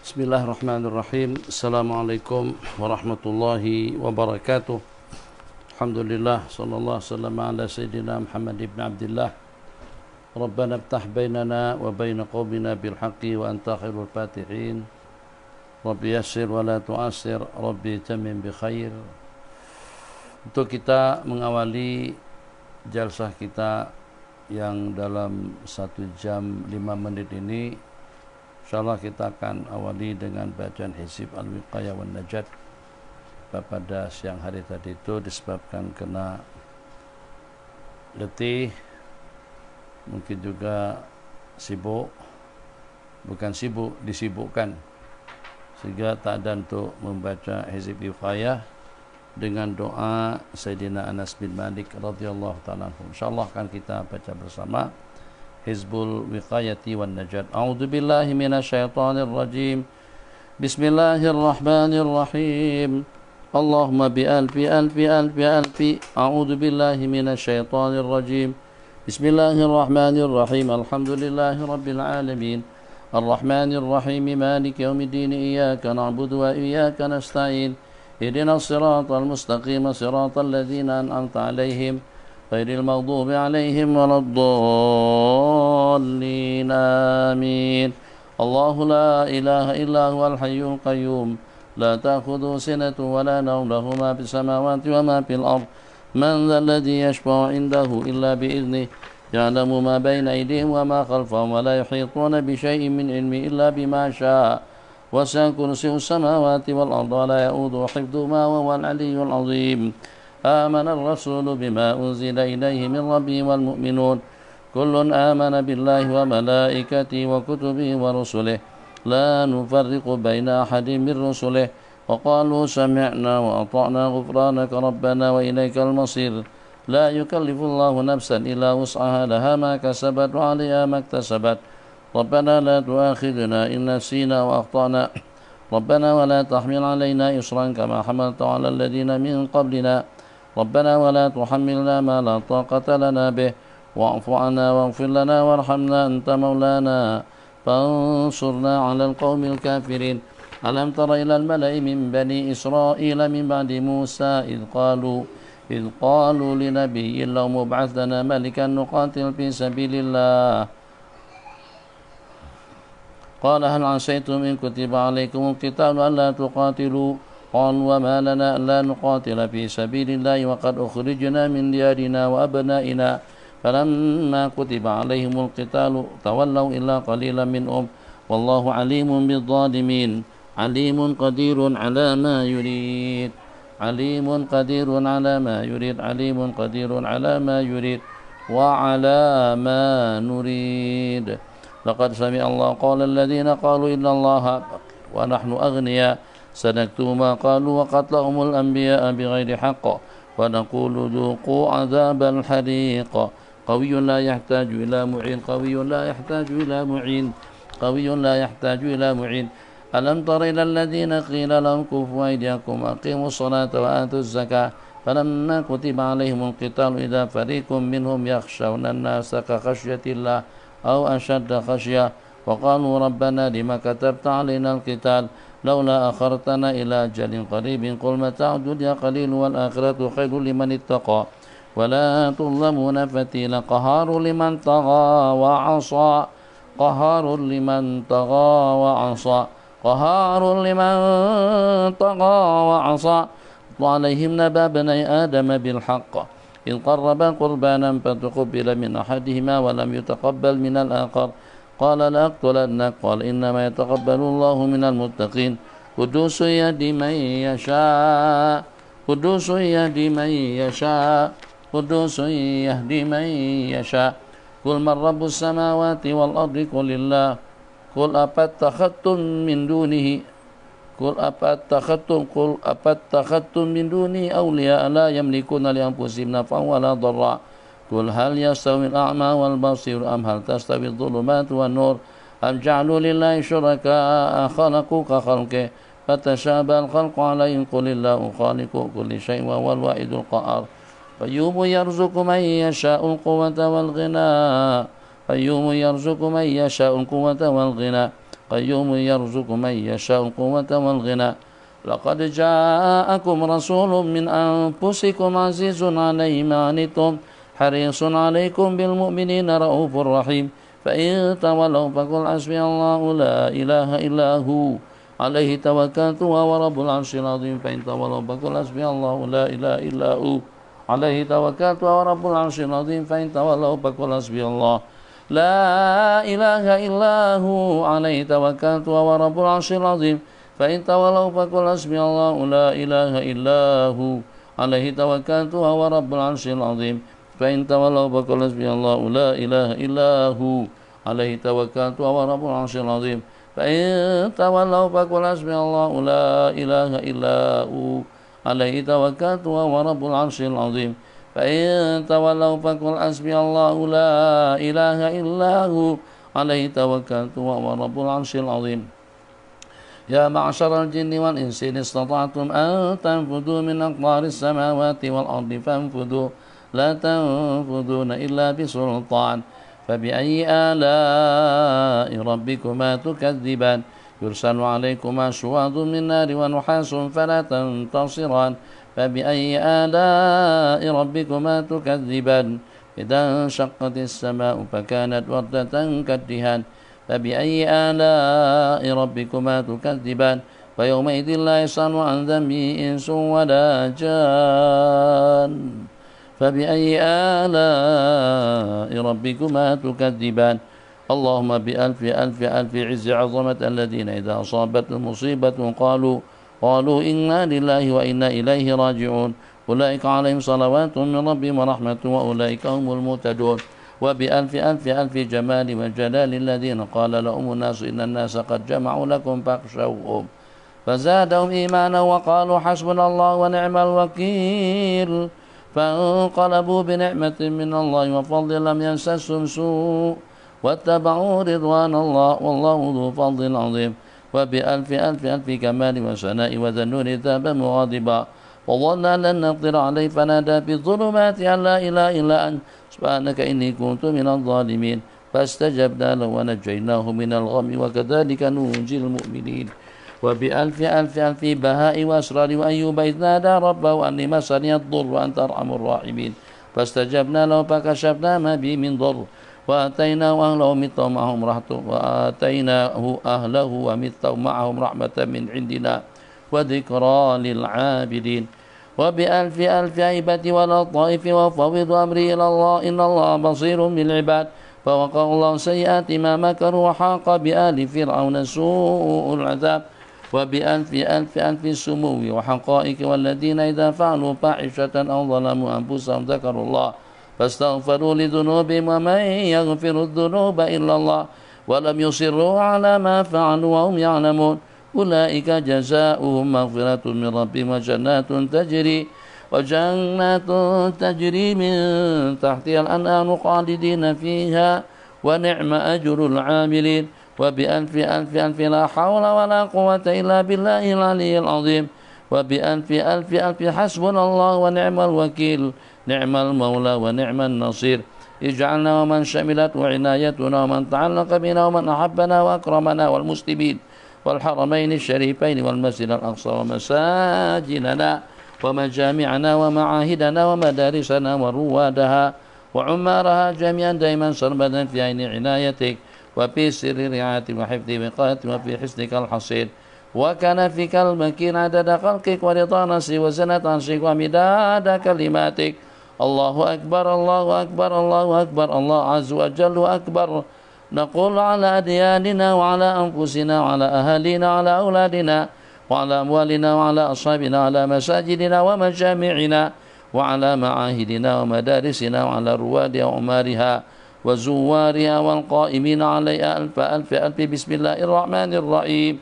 Bismillahirrahmanirrahim. Assalamualaikum warahmatullahi wabarakatuh. Alhamdulillah, sallallahu wasallam ala sayyidina Muhammad ibn Abdullah. Rabbana iftah bainana wa baina qaumina bil haqqi wa anta khairul fatihin. Rabbi yassir wa la tu'assir, Rabbi tamim bi khair. Untuk kita mengawali jalsah kita yang dalam 1 jam 5 menit ini, insyaallah kita akan awali dengan bacaan Hizib Al-Wiqayah wan Najat. Pada siang hari tadi itu disebabkan kena letih, mungkin juga sibuk, bukan sibuk, disibukkan, sehingga tak ada untuk membaca Hizib Wiqayah dengan doa Sayyidina Anas bin Malik radhiyallahu ta'ala anhu. Insyaallah akan kita baca bersama Hizbul Wiqayati wan Najat. A'udzu billahi minasyaitonir rajim. Bismillahirrahmanirrahim. Allahumma bi alfi alfi alfi alfi. A'udzu billahi minasyaitonir rajim. Bismillahirrahmanirrahim. Alhamdulillahi rabbil alamin. Arrahmanir rahim. Maliki yaumiddin. Iyyaka na'budu wa iyyaka nasta'in. Ihdinas siratal mustaqim. Siratal ladzina an'amta 'alaihim غير المغضوب عليهم ولا الضالين آمين. الله لا إله إلا هو الحي القيوم لا تأخذه سنة ولا نوم له ما في السماوات وما في الأرض من ذا الذي يشفع عنده إلا بإذنه يعلم ما بين أيديهم وما خلفهم ولا يحيطون بشيء من علمه إلا بما شاء وسع كرسيه السماوات والأرض ولا يؤوده حفظهما وهو العلي العظيم. آمن الرسول بما أنزل إليه من ربه والمؤمنون كل آمن بالله وملائكته وكتبه ورسله لا نفرق بين أحد من رسله وقالوا سمعنا وأطعنا غفرانك ربنا وإليك المصير. لا يكلف الله نفسا إلا وسعها لها ما كسبت وعليها ما اكتسبت. ربنا لا تؤاخذنا إن نسينا وأخطأنا ربنا ولا تحمل علينا إصرا كما حملت على الذين من قبلنا ربنا ولا تحملنا ما لا طاقة لنا به واعف عنا واغفر لنا وارحمنا أنت مولانا فانصرنا على القوم الكافرين. ألم تر إلى الملأ من بني إسرائيل من بعد موسى إذ قالوا لنبي لهم ابعث لنا ملكا نقاتل في سبيل الله قال هل عسيتم إن كتب عليكم القتال ألا تقاتلوا قالوا وما لنا ألا نقاتل في سبيل الله وقد أخرجنا من ديارنا وأبنائنا فلما كتب عليهم القتال تولوا إلا قليلا منهم والله عليم بالظالمين. عليم قدير على ما يريد. عليم قدير على ما يريد. عليم قدير على ما يريد وعلى ما نريد. لقد سمع الله قول الذين قالوا إن الله ونحن أغنياء سنكتب ما قالوا وقتلهم الأنبياء بغير حق ونقول ذوقوا عذاب الحريق. قوي لا يحتاج إلى معين. قوي لا يحتاج إلى معين. قوي لا يحتاج إلى معين. ألم تر إلى الذين قيل لهم كفوا أيديكم وأقيموا الصلاة وآتوا الزكاة فلما كتب عليهم القتال إذا فريق منهم يخشون الناس كخشية الله أو أشد خشية وقالوا ربنا لما كتبت علينا القتال لولا أخرتنا إلى أجل قريب قل متاع الدنيا قليل والآخرة خير لمن اتقى ولا تظلمون فتيلا. قهار لمن طغى وعصى. قهار لمن طغى وعصى. قهار لمن طغى وعصى. وعليهم نبأ بني آدم بالحق إذ قربا قربانا فتقبل من أحدهما ولم يتقبل من الآخر قال لأقتلنك قال إنما يتقبل الله من المتقين. قدوس يهدي من يشاء. قدوس يهدي من يشاء. قدوس يهدي من يشاء. قل من رب السماوات والأرض قل الله قل أفاتخذتم من دونه قل أفاتخذتم من دونه أولياء لا يملكون لأنفسهم نفعا ولا ضرا قل هل يستوي الأعمى والبصير أم هل تستوي الظلمات والنور أم جعلوا لله شركاء خلقوا كخلقه فتشابه الخلق عليهم قل الله خالق كل شيء وهو الواحد القهار. قيوم يرزق من يشاء القوة والغنى. قيوم يرزق من يشاء القوة والغنى قيوم يرزق من يشاء القوة والغنى لقد جاءكم رسول من أنفسكم عزيز عليه ما عنتم حريص عليكم بالمؤمنين رؤوف رحيم فإن تولوا فقل حسبي الله لا إله إلا هو عليه توكلت وهو رب العرش العظيم فإن تولوا فقل حسبي الله لا إله إلا هو عليه توكلت وهو رب العرش العظيم فإن تولوا فقل حسبي الله لا إله إلا هو عليه توكلت وهو رب العرش العظيم فإن تولوا فقل حسبي الله لا إله إلا هو عليه توكلت وهو رب العرش العظيم فإن تولوا فقل حسبي الله لا إله إلا هو عليه توكلت وهو رب العرش العظيم فإن تولوا فقل حسبي الله لا إله إلا هو عليه توكلت وهو رب العرش العظيم فإن تولوا فقل حسبي الله لا إله إلا هو عليه توكلت وهو رب العرش العظيم يا معشر الجن والإنس إن استطعتم أن تنفذوا من أقطار السماوات والأرض فانفذوا لا تنفذون إلا بسلطان فبأي آلاء ربكما تكذبان يرسل عليكما شواظ من نار ونحاس فلا تنتصران فبأي آلاء ربكما تكذبان إذا انشقت السماء فكانت وردة كالدهان فبأي آلاء ربكما تكذبان فيومئذ لا يسأل عن ذنبه إنس ولا جان فبأي آلاء ربكما تكذبان اللهم بألف ألف ألف عز عظمة الذين إذا أصابتهم مصيبة قالوا إنا لله وإنا إليه راجعون أولئك عليهم صلوات من ربهم ورحمة وأولئك هم المهتدون وبألف ألف ألف جمال وجلال الذين قال لهم الناس إن الناس قد جمعوا لكم فاخشوهم فزادهم إيمانا وقالوا حسبنا الله ونعم الوكيل فانقلبوا بنعمة من الله وفضل لم يمسسهم سوء واتبعوا رضوان الله والله ذو فضل عظيم وبألف ألف ألف كمال وسناء وذنون ذهب مغاضبا وظن أن لن نقدر عليه فنادى في الظلمات أن لا إله إلا أنت سبحانك إني كنت من الظالمين فاستجبنا له ونجيناه من الغم وكذلك ننجي المؤمنين وبألف ألف ألف بهاء وأسرار وأيوب إذ نادى ربه أني مسني الضر وأنت أرحم الراحمين فاستجبنا له فكشفنا ما به من ضر وآتيناه أهله ومثلهم معهم رحمة وآتيناه أهله ومثلهم معهم رحمة من عندنا وذكرى للعابدين وبألف ألف عيبة والطائف وفوض أمري إلى الله إن الله بصير بالعباد فوقع الله سيئات ما مكروا وحاق بآل فرعون سوء العذاب وبألف ألف ألف السمو وحقائق والذين إذا فعلوا فاحشة أو ظلموا أنفسهم ذكروا الله فاستغفروا لذنوبهم ومن يغفر الذنوب إلا الله ولم يصروا على ما فعلوا وهم يعلمون أولئك جزاؤهم مغفرة من ربهم وجنات تجري من تحتها الأنهار خالدين فيها ونعم أجر العاملين وبألف ألف ألف لا حول ولا قوة إلا بالله العلي العظيم وبألف ألف ألف حسبنا الله ونعم الوكيل نعم المولى ونعم النصير اجعلنا ومن شملت وعنايتنا ومن تعلق بنا ومن أحبنا وأكرمنا والمسلمين والحرمين الشريفين والمسجد الأقصى ومساجدنا ومجامعنا ومعاهدنا ومدارسنا وروادها وعمارها جميعا دائما سرمدا في عين عنايتك وفي سر رعاية وحفظ وقاية وفي حسنك الحصين وكان فيك المكين عدد خلقك ورضا نفسك وزنة عرشك ومداد كلماتك الله أكبر الله أكبر الله أكبر الله عز وجل أكبر نقول على أدياننا وعلى أنفسنا وعلى أهالينا وعلى أولادنا وعلى أموالنا وعلى أصحابنا وعلى مساجدنا ومجامعنا وعلى معاهدنا ومدارسنا وعلى روادها وعمارها وزوارها والقائمين عليها ألف ألف ألف بسم الله الرحمن الرحيم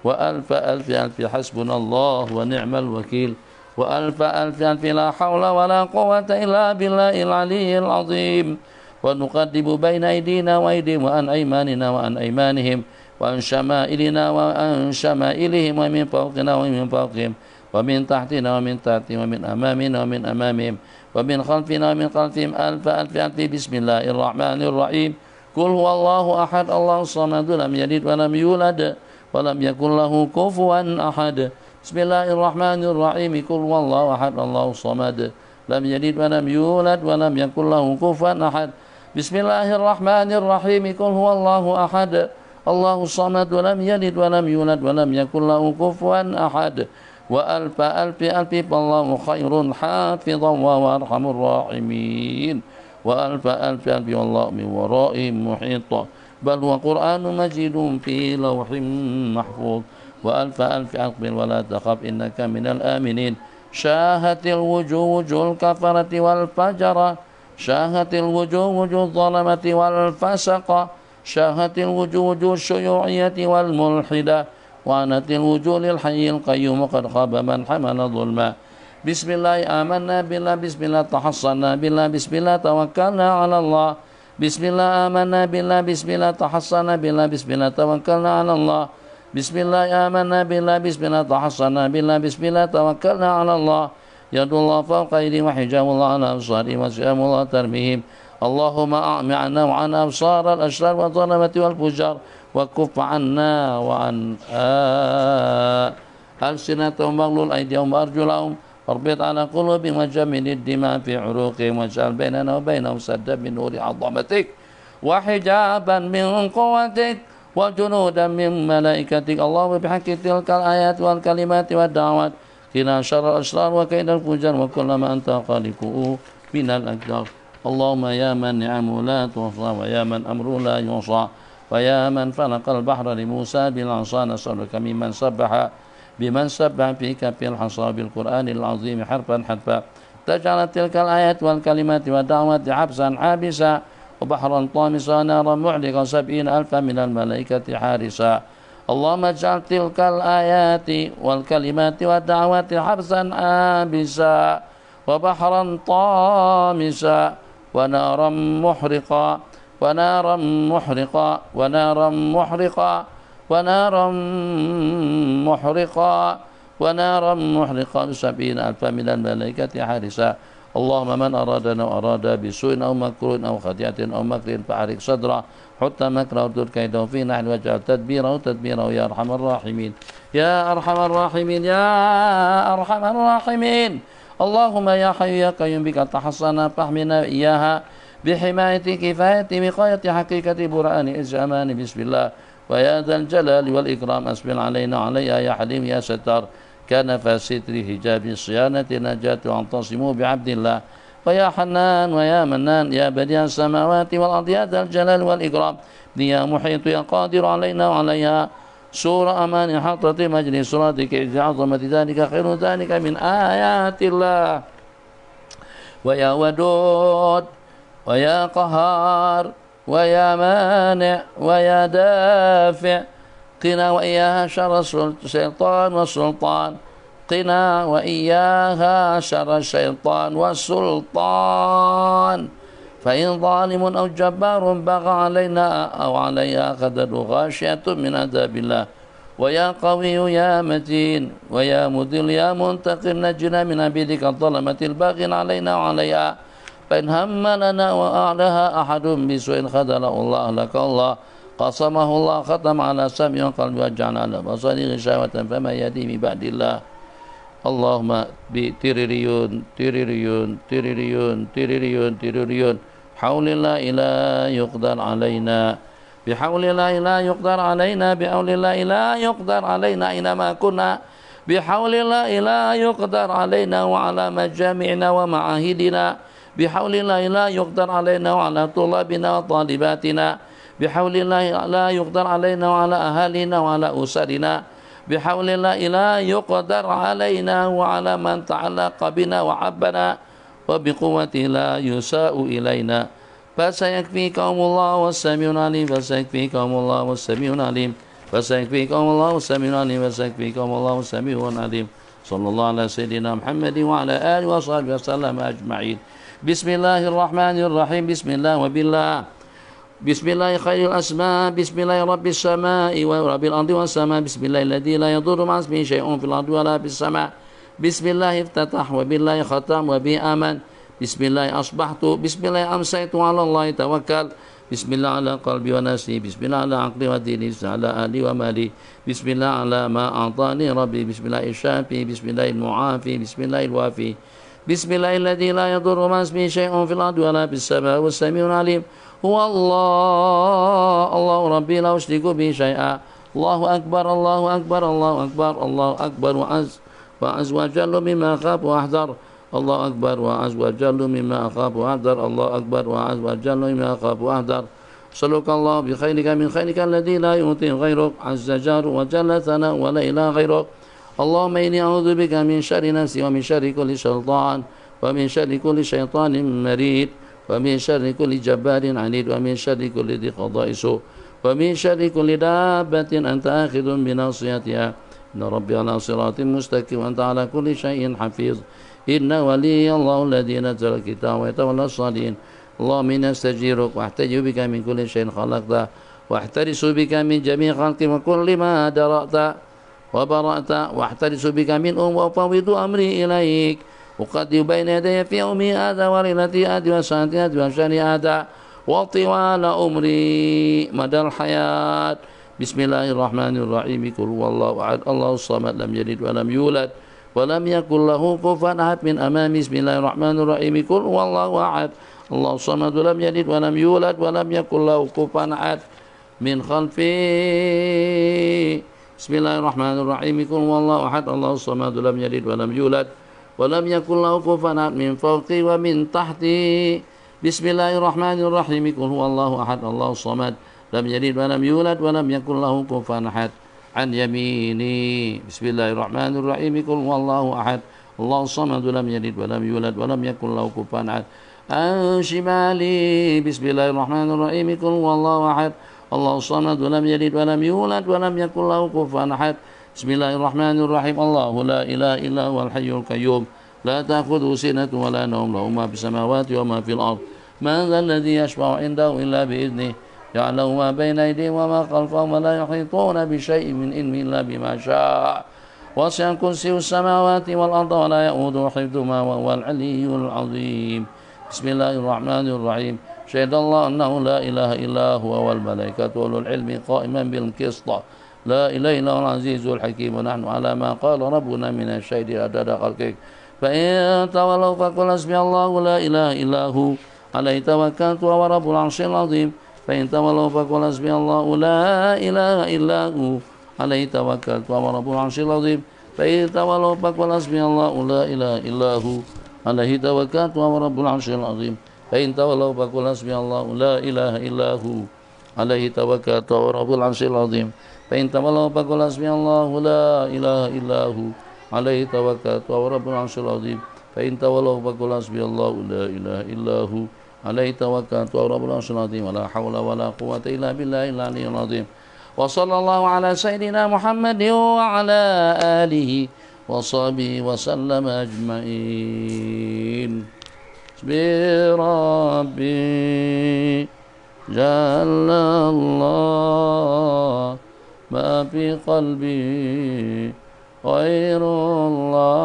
وألف ألف ألف حسبنا الله ونعم الوكيل وألف ألف ألف لا حول ولا قوة إلا بالله العلي العظيم ونقدم بين أيدينا وأيديهم وعن أيماننا وعن أيمانهم وعن شمائلنا وعن شمائلهم ومن فوقنا ومن فوقهم ومن تحتنا ومن تحتهم ومن أمامنا ومن أمامهم ومن خلفنا ومن خلفهم ألف ألف ألف بسم الله الرحمن الرحيم قل هو الله أحد الله الصمد لم يلد ولم يولد ولم يكن له كفوا أحد بسم الله الرحمن الرحيم قل هو الله أحد الله الصمد لم يلد ولم يولد ولم يكن له كفوا أحد بسم الله الرحمن الرحيم قل هو الله أحد الله الصمد لم يلد ولم يولد ولم يكن له كفوا أحد وألف ألف ألف فالله خير حافظا وهو أرحم الراحمين وألف ألف ألف والله من ورائهم محيط بل هو قرآن مجيد في لوح محفوظ وألف ألف أقبل ولا تخف إنك من الآمنين شاهت الوجوه وجوه الكفرة والفجرة شاهت الوجوه وجوه الظلمة والفسق شاهت الوجوه وجوه الشيوعية والملحدة وعنت الوجوه للحي القيوم قد خاب من حمل ظلما بسم الله آمنا بالله بسم الله تحصنا بالله بسم الله توكلنا على الله بسم الله آمنا بالله بسم الله تحصنا بالله بسم الله توكلنا على الله بسم الله آمنا بالله بسم الله تحصنا بالله بسم الله توكلنا على الله يد الله فوق أيديهم وحجاب الله على أبصارهم وسهام الله ترميهم اللهم أعمي عنا وعن أبصار الأشرار والظلمة والفجار وكف عنا وعن ألسنتهم واغلل أيديهم وأرجلهم واربط على قلوبهم وجمد الدماء في عروقهم واجعل بيننا وبينهم سدا من نور عظمتك وحجابا من قوتك وجنودا من ملائكتك اللهم بحق تلك الآيات والكلمات والدعوات قنا شر الأشرار وكيد الفجار وكل ما أنت خالقه من الأقدار اللهم يا من نعمه لا تحصى ويا من أمره لا يحصى ويا من فلق البحر لموسى بالعصا نسألك ممن سبح بمن سبح فيك في الحصى بالقرآن العظيم حرفا حرفا تجعل تلك الآيات والكلمات والدعوات حبسا حابسا وبحرا طامسا نارا معلقا 70,000 من الملائكة حارسا اللهم اجعل تلك الآيات والكلمات والدعوات حبسا حابسا وبحرا طامسا ونارا محرقا ونارا محرقا ونارا محرقا ونارا محرقا ونارا محرقا 70,000 من الملائكة حارسا اللهم من أرادنا وأراد بسوء أو مكروه أو خطيئة أو مكر فأحرق صدره حتى مكره وردد كيده في نحن واجعل تدبيره تدبيره يا أرحم الراحمين يا أرحم الراحمين يا أرحم الراحمين اللهم يا حي يا قيوم بك تحصنا فاحمنا إياها بحماية كفاية وقاية حقيقة برهان الزمان بسم الله ويا ذا الجلال والإكرام أسبل علينا عليها يا حليم يا ستار كان فستر حجاب الصيانة نجاة واعتصموا بعبد الله ويا حنان ويا منان يا بديع السماوات والأرض يا ذا الجلال والإكرام يا محيط يا قادر علينا وعليها سور أمان حضرة مجلس صلاتك إذ عظمة ذلك خير ذلك من آيات الله ويا ودود ويا قهار ويا مانع ويا دافع قنا وإياها شر الشيطان والسلطان قنا وإياها شر الشيطان والسلطان فإن ظالم أو جبار بغى علينا أو عليها أخذته غاشية من عذاب الله ويا قوي يا متين ويا مذل يا منتقم نجنا من عبيدك الظلمة الباغين علينا وعليها فإن هم لنا وأعلها أحد بسوء خذله الله لك الله قصمه الله ختم على سمع قلب وجعل على بصره غشاوة فما يهدي من بعد الله اللهم بتريليون تريليون تريليون تريليون تريليون حول الله لا يقدر علينا بحول الله لا يقدر علينا بحول الله لا يقدر علينا أينما كنا بحول الله لا يقدر علينا وعلى مجامعنا ومعاهدنا بحول الله لا يقدر علينا وعلى طلابنا وطالباتنا بحول الله لا يقدر علينا وعلى أهالينا وعلى أسرنا بحول الله لا يقدر علينا وعلى من تعلق بنا وعبنا وبقوته لا يساء إلينا فسيكفيكم الله والسميع العليم فسيكفيكم الله والسميع العليم فسيكفيكم الله والسميع العليم فسيكفيكم الله والسميع العليم صلى الله على سيدنا محمد وعلى آله وصحبه وسلم أجمعين بسم الله الرحمن الرحيم بسم الله وبالله بسم الله خير الأسماء بسم الله رب السماء ورب الأرض والسماء بسم الله الذي لا يضر مع اسمه شيء في الأرض ولا في السماء بسم الله افتتح وبالله ختم وبه آمن بسم الله أصبحت بسم الله أمسيت على الله توكل بسم الله على قلبي ونفسي بسم الله على عقلي وديني بسم الله على أهلي ومالي بسم الله على ما أعطاني ربي بسم الله الشافي بسم الله المعافي بسم الله الوافي بسم الله الذي لا يضر مع اسمه شيء في الأرض ولا في السماء والسميع العليم هو الله الله ربي لا أشرك به شيئا الله أكبر الله أكبر الله أكبر الله أكبر وعز وجل مما أخاف وأحذر الله أكبر وعز وجل مما أخاف وأحذر الله أكبر وعز وجل مما أخاف وأحذر أسألك الله بخيرك من خيرك الذي لا يؤتي غيرك عز جار وجل ثناء ولا إله غيرك اللهم إني أعوذ بك من شر نفسي ومن شر كل شيطان ومن شر كل شيطان مريد ومن شر كل جبار عنيد ومن شر كل ذي قضاء سوء ومن شر كل دابة أنت آخذ بناصيتها إن ربي على صراط مستقيم وأنت على كل شيء حفيظ إن ولي الله الذي نزل الكتاب ويتولى الصالحين اللهم إنا نستجيرك واحتجب بك من كل شيء خلقته واحترس بك من جميع خلقك وكل ما درأت وبرأت واحترس بك من وأفوض أمري إليك أقدم بين يدي في يومي هذا وليلتي هذه وساعتي هذه وشهري هذا وطوال عمري مدى الحياة بسم الله الرحمن الرحيم قل هو الله أحد الله الصمد لم يلد ولم يولد ولم يكن له كفوا أحد من أمامي بسم الله الرحمن الرحيم قل هو الله أحد الله الصمد لم يلد ولم يولد ولم يكن له كفوا أحد من خلفي بسم الله الرحمن الرحيم قل هو الله أحد الله الصمد لم يلد ولم يولد ولم يكن له كفوا أحد من فوقي ومن تحتي بسم الله الرحمن الرحيم قل هو الله أحد الله الصمد لم يلد ولم يولد ولم يكن له كفوا أحد عن يميني بسم الله الرحمن الرحيم قل هو الله أحد الله الصمد لم يلد ولم يولد ولم يكن له كفوا أحد عن شمالي بسم الله الرحمن الرحيم قل هو الله أحد الله الصمد لم يلد ولم يولد ولم يكن له كفوا أحد بسم الله الرحمن الرحيم الله لا إله إلا هو الحي القيوم لا تأخذه سنة ولا نوم له ما في السماوات وما في الأرض من ذا الذي يشفع عنده إلا بإذنه يعلم ما بين أيديهم وما خلفهم ولا يحيطون بشيء من علمه إلا بما شاء وسع كرسيه السماوات والأرض ولا يؤوده حفظهما وهو العلي العظيم بسم الله الرحمن الرحيم شهد الله أنه لا إله إلا هو والملائكة وأولو العلم قائما بالقسط لا إله إلا هو العزيز الحكيم ونحن على ما قال ربنا من الشهد عدد خلقك فإن تولوا فقل حسبي الله لا إله إلا هو عليه توكلت وهو رب العرش العظيم فإن تولوا فقل حسبي الله لا إله إلا هو عليه توكلت وهو رب العرش العظيم فإن تولوا فقل حسبي الله لا إله إلا هو عليه توكلت وهو رب العرش العظيم فإن تولوا فقل حسبي الله لا إله إلا هو عليه توكلت وهو رب العرش العظيم فإن تولوا فقل حسبي الله لا إله إلا هو عليه توكلت وهو رب العرش العظيم فإن تولوا فقل حسبي الله لا إله إلا هو عليه توكلت وهو رب العرش العظيم ولا حول ولا قوة إلا بالله العلي العظيم وصلى الله على سيدنا محمد وعلى آله وصحبه وسلم أجمعين بربي جل الله ما في قلبي غير الله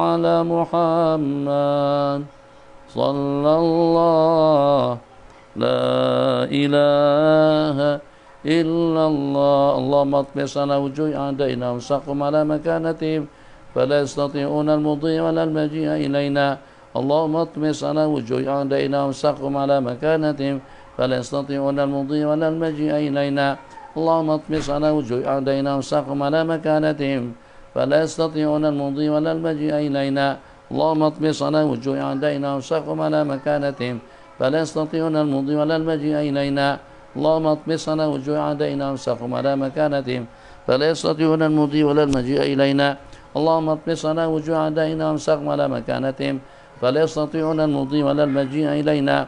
على محمد صلى الله لا إله إلا الله اللهم اطمس على وجوه أعدائنا وسقهم على مكانتهم فلا يستطيعون المضي ولا المجيء إلينا اللهم اطمس على وجوه أعدائنا وسقهم على مكانتهم فلا يستطيعون المضي ولا المجيء إلينا اللهم اطمس على وجوه أعدائنا وسقهم على مكانتهم فلا يستطيعون المضي ولا المجيء إلينا اللهم اطمس على وجوه أعدائنا وسقهم على مكانتهم فلا يستطيعون المضي ولا المجيء إلينا اللهم اطمس على وجوه أعدائنا وسقهم على مكانتهم فلا يستطيعون المضي ولا المجيء إلينا اللهم اطمس على وجوه أعدائنا وسقهم على مكانتهم فلا يستطيعون المضي ولا المجيء إلينا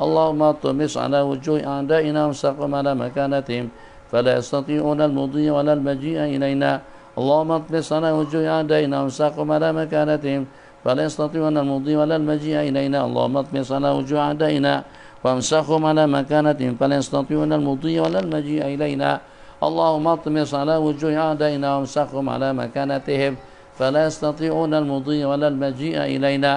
اللهم اطمس على وجوه أعدائنا وسقهم على مكانتهم فلا يستطيعون المضي ولا المجيء إلينا اللهم اطمس على وجوه أعدائنا وسقهم على مكانتهم فلا يستطيعون المضي ولا المجيء إلينا اللهم اطمس على وجوه أعدائنا وامسخهم على مكانتهم فلا يستطيعون المضي ولا المجيء إلينا اللهم اطمس على وجوه أعدائنا وامسخهم على مكانتهم فلا يستطيعون المضي ولا المجيء إلينا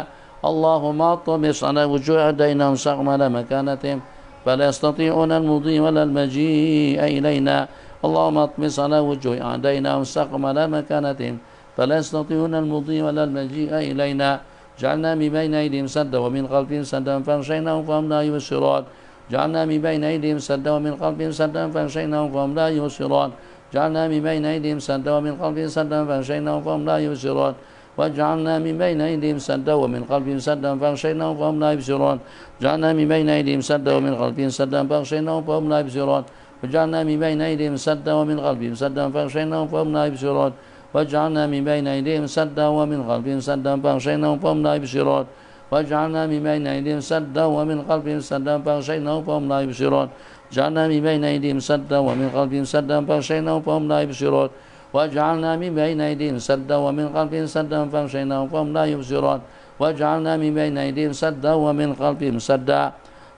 اللهم اطمس على وجوه أعدائنا وامسخهم على مكانتهم فلا يستطيعون المضي ولا المجيء إلينا. اللهم اطمس على وجوه أعدائنا واستقم على مكانتهم فلا يستطيعون المضي ولا المجيء إلينا. جعلنا من بين أيديهم سدا ومن خلفهم سدا فأغشيناهم فهم لا يبصرون. جعلنا من بين أيديهم سدا ومن خلفهم سدا فأغشيناهم فهم لا يبصرون. جعلنا من بين أيديهم سدا ومن خلفهم سدا فأغشيناهم فهم لا يبصرون. وجعلنا من بين أيديهم سدا ومن خلفهم سدا فأغشيناهم فهم لا يبصرون. جعلنا من بين أيديهم سدا ومن خلفهم سدا فأغشيناهم فهم لا يبصرون. وجعلنا من بين أيديهم سدا ومن خلفهم سدا فأغشيناهم فهم لا يبصرون. وجعلنا من بين أيديهم سدا ومن خلفهم سدا فأغشيناهم فهم لا يبصرون. وجعلنا من بين أيديهم سدا ومن خلفهم سدا فأغشيناهم فهم لا يبصرون. جعلنا من بين أيديهم سدا ومن خلفهم سدا فأغشيناهم فهم لا يبصرون. وجعلنا من بين أيديهم سدا ومن خلفهم سدا فأغشيناهم فهم لا يبصرون. وجعلنا من بين أيديهم سدا ومن خلفهم سدا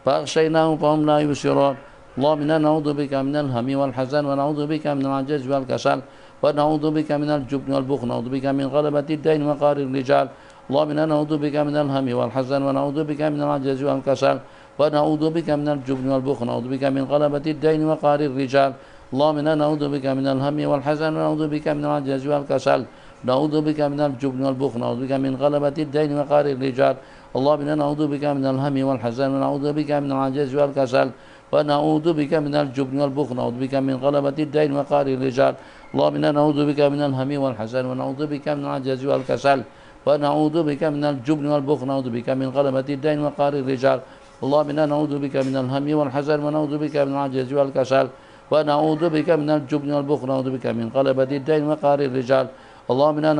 فأغشيناهم فهم لا يبصرون. اللهم إنا نعوذ بك من الهم والحزن ونعوذ بك من العجز والكسل ونعوذ بك من الجبن والبخل ونعوذ بك من غلبة الدين وقهر الرجال. اللهم إنا نعوذ بك من الهم والحزن ونعوذ بك من العجز والكسل ونعوذ بك من الجبن والبخل ونعوذ بك من غلبة الدين وقهر الرجال. اللهم إنا نعوذ بك من الهم والحزن ونعوذ بك من العجز والكسل نعوذ بك من الجبن والبخل نعوذ بك من غلبة الدين وقهر الرجال. اللهم إنا نعوذ بك من الهم والحزن ونعوذ بك من العجز والكسل ونعوذ بك من الجبن والبخل نعوذ بك من غلبة الدين وقهر الرجال. اللهم إنا نعوذ بك من الهم والحزن ونعوذ بك من العجز والكسل ونعوذ بك من الجبن والبخل نعوذ بك من غلبة الدين وقهر الرجال. اللهم إنا نعوذ بك من الهم والحزن ونعوذ بك من العجز والكسل ونعوذ بك من الجبن والبخل نعوذ بك من غلبة الدين وقهر الرجال. اللهم إنا نعوذ بك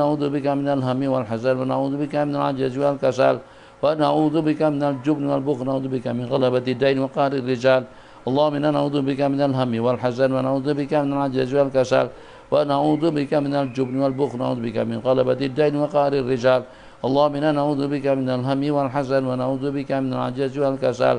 من الهم والحزن ونعوذ بك من العجز والكسل ونعوذ بك من الجبن والبخل نعوذ بك من غلبة الدين وقهر الرجال. اللهم إنا نعوذ بك من الهم والحزن ونعوذ بك من العجز والكسل ونعوذ بك من الجبن والبخل نعوذ بك من غلبة الدين وقهر الرجال. اللهم إنا نعوذ بك من الهم والحزن ونعوذ بك من العجز والكسل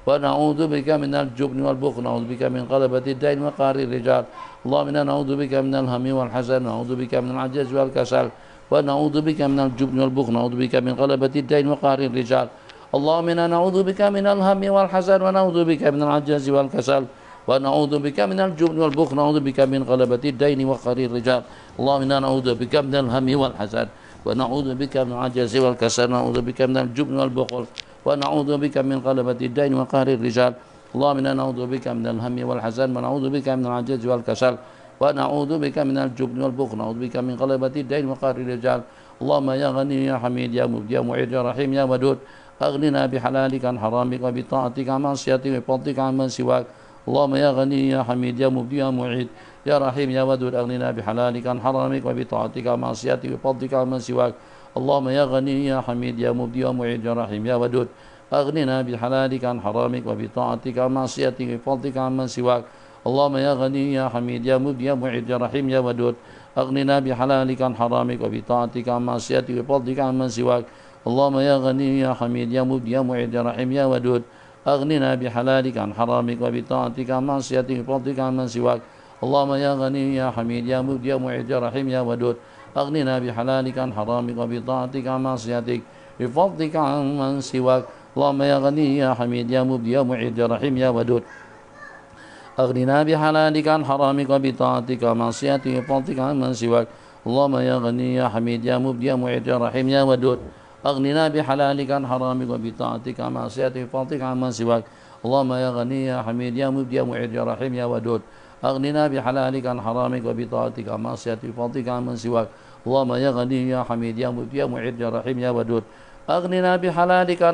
ونعوذ بك من الجبن والبخل نعوذ بك من غلبة الدين وقهر الرجال. اللهم إنا نعوذ بك من الهم والحزن ونعوذ بك من العجز والكسل ونعوذ بك من الجبن والبخل نعوذ بك من غلبة الدين وقهر الرجال. اللهم إنا نعوذ بك من الهم والحزن ونعوذ بك من العجز والكسل ونعوذ بك من الجبن والبخل نعوذ بك من غلبة الدين وقهر الرجال. اللهم إنا نعوذ بك من الهم والحزن ونعوذ بك من العجز والكسل ونعوذ بك من الجبن والبخل ونعوذ بك من غلبة الدين وقهر الرجال. اللهم إنا نعوذ بك من الهم والحزن ونعوذ بك من العجز والكسل ونعوذ بك من الجبن والبخل نعوذ بك من غلبة الدين وقهر الرجال. اللهم يا غني يا حميد يا مبدي يا معيد يا رحيم يا ودود أغننا بحلالك عن حرامك وبطاعتك عن معصيتك وبفضلك عن من سواك. اللهم يا غني يا حميد يا مبدي يا معيد يا رحيم يا ودود أغننا بحلالك عن حرامك وبطاعتك عن معصيتك وبفضلك عن من سواك. اللهم يا غني يا حميد يا مبدي يا معيد يا رحيم يا ودود أغننا بحلالك عن حرامك وبطاعتك عن معصيتك وبفضلك عن من سواك. اللهم يا غني يا حميد يا مبدي يا معيد يا رحيم يا ودود أغننا بحلالك عن حرامك وبطاعتك عن معصيتك وبفضلك عن من سواك. اللهم يا غني يا حميد يا مبدي يا معيد يا رحيم يا ودود أغننا بحلالك عن حرامك وبطاعتك عن معصيتك وبفضلك عن من سواك. اللهم يا غني يا حميد يا مبدي يا معيد يا رحيم يا ودود أغننا بحلالك عن حرامك وبطاعتك عن معصيتك بفضلك عن من سواك. اللهم يا غني يا حميد يا مبدي يا معيد يا رحيم يا ودود أغننا بحلالك عن حرامك وبطاعتك عن معصيتك بفضلك عن من سواك. اللهم يا غني يا حميد يا مبدي يا معيد يا رحيم يا ودود أغننا بحلالك عن حرامك وبطاعتك عن معصيتك بفضلك عن من سواك. اللهم يا غني يا حميد يا مبدي يا معيد يا رحيم يا ودود أغننا بحلالك عن حرامك وبطاعتك عن معصيتك بفضلك عن من سواك. اللهم يا غني يا حميد يا مبدي يا معيد يا رحيم يا ودود أغننا بحلالك عن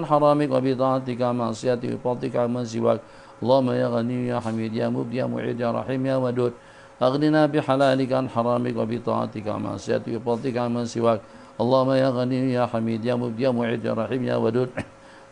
حرامك وبطاعتك عن معصيتك بفضلك عن من سواك. اللهم يا غني يا حميد يا مبدي يا معيد يا رحيم يا ودود أغننا بحلالك عن حرامك وبطاعتك عن معصيتك بفضلك عن من سواك. اللهم يا غني يا حميد يا مبدي يا معيد يا رحيم يا ودود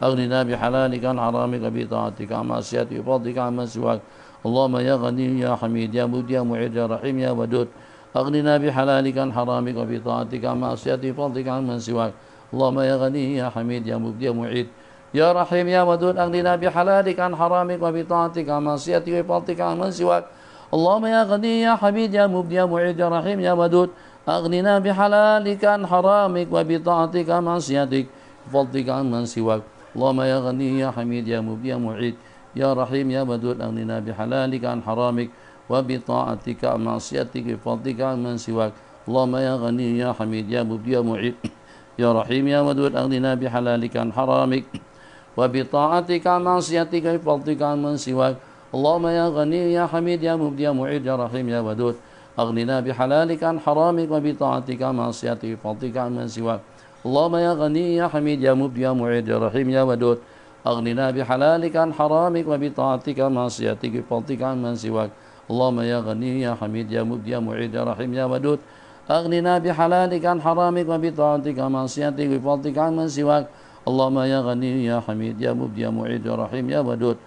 أغننا بحلالك عن حرامك وبطاعتك عن معصيتك بفضلك عن من سواك. اللهم يا غني يا حميد يا مبدي يا معيد يا رحيم يا ودود أغننا بحلالك عن حرامك وبطاعتك عن معصيتك بفضلك عن من سواك. اللهم يا غني يا حميد يا مبدي يا معيد يا رحيم يا ودود أغننا بحلالك عن حرامك وبطاعتك عن معصيتك بفضلك عن من سواك. اللهم يا غني يا حميد يا مبدي يا معيد يا رحيم يا ودود أغننا بحلالك عن حرامك وبطاعتك عن معصيتك بفضلك عن من سواك. اللهم يا غني يا حميد يا مبدي يا معيد يا رحيم يا ودود أغننا بحلالك عن حرامك وبطاعتك عن معصيتك بفضلك عن من سواك اللهم يا غني يا حميد يا مبدي يا معيد يا رحيم يا ودود أغننا بحلالك عن حرامك وبطاعتك عن معصيتك بفضلك عن من سواك اللهم يا غني يا حميد يا مبدي يا معيد يا رحيم يا ودود أغننا بحلالك عن حرامك وبطاعتك عن معصيتك بفضلك عن من سواك اللهم يا غني يا حميد يا مبدي يا معيد يا رحيم يا ودود أغننا بحلالك عن حرامك وبطاعتك عن معصيتك بفضلك عن من سواك اللهم يا غني يا حميد يا مبدي يا معيد يا رحيم يا ودود أغننا بحلالك عن حرامك وبطاعتك عن معصيتك بفضلك عن من سواك اللهم يا غني يا حميد يا مبدي يا معيد يا رحيم يا ودود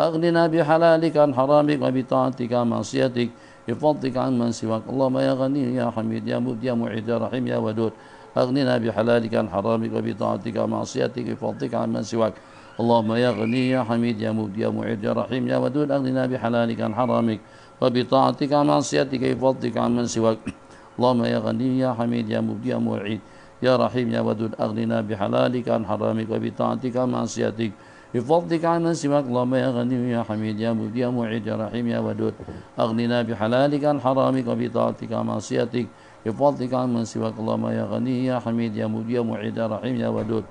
أغننا بحلالك عن حرامك وبطاعتك عن معصيتك بفضلك عن من سواك اللهم يا غني يا حميد يا مبدي يا معيد يا رحيم يا ودود أغننا بحلالك عن حرامك وبطاعتك عن معصيتك بفضلك عن من سواك اللهم يا غني يا حميد يا مبدي يا معيد يا رحيم يا ودود أغننا بحلالك عن حرامك وبطاعتك عن معصيتك بفضلك عن من سواك اللهم يا غني يا حميد يا مبدي يا معيد يا رحيم يا ودود أغننا بحلالك عن حرامك وبطاعتك عن معصيتك بفضلك عن من سواك اللهم يا غني يا حميد يا مبدي يا معيد يا رحيم يا ودود أغننا بحلالك عن حرامك وبطاعتك عن معصيتك بفضلك عن من سواك اللهم يا غني يا حميد يا مبدي يا معيد يا رحيم يا ودود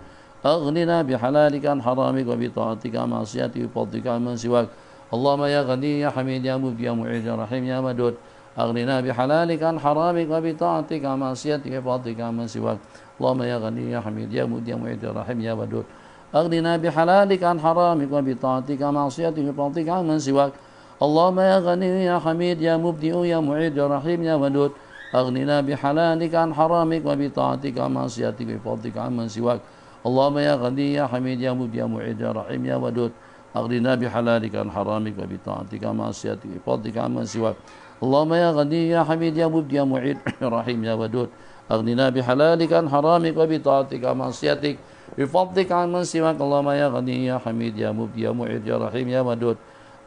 أغننا بحلالك عن حرامك وبطاعتك عن معصيتك بفضلك عن من سواك اللهم يا غني يا حميد يا مبدي يا معيد يا رحيم يا ودود أغننا بحلالك عن حرامك وبطاعتك عن معصيتك بفضلك عن من سواك اللهم يا غني يا حميد يا مبدي يا معيد يا رحيم يا ودود أغننا بحلالك عن حرامك وبطاعتك عن معصيتك بفضلك عن من سواك اللهم يا غني يا حميد يا مبدئ يا معيد يا رحيم يا ودود أغننا بحلالك عن حرامك وبطاعتك عن معصيتك بفضلك عن من سواك اللهم يا غني يا حميد يا مبدئ يا معيد يا رحيم يا ودود أغننا بحلالك عن حرامك وبطاعتك عن معصيتك بفضلك عن من سواك اللهم يا غني يا حميد يا مبدئ يا معيد يا رحيم يا ودود أغننا بحلالك عن حرامك وبطاعتك عن معصيتك بفضلك عن من سواك اللهم يا غني يا حميد يا مبدي يا معيد يا رحيم يا ودود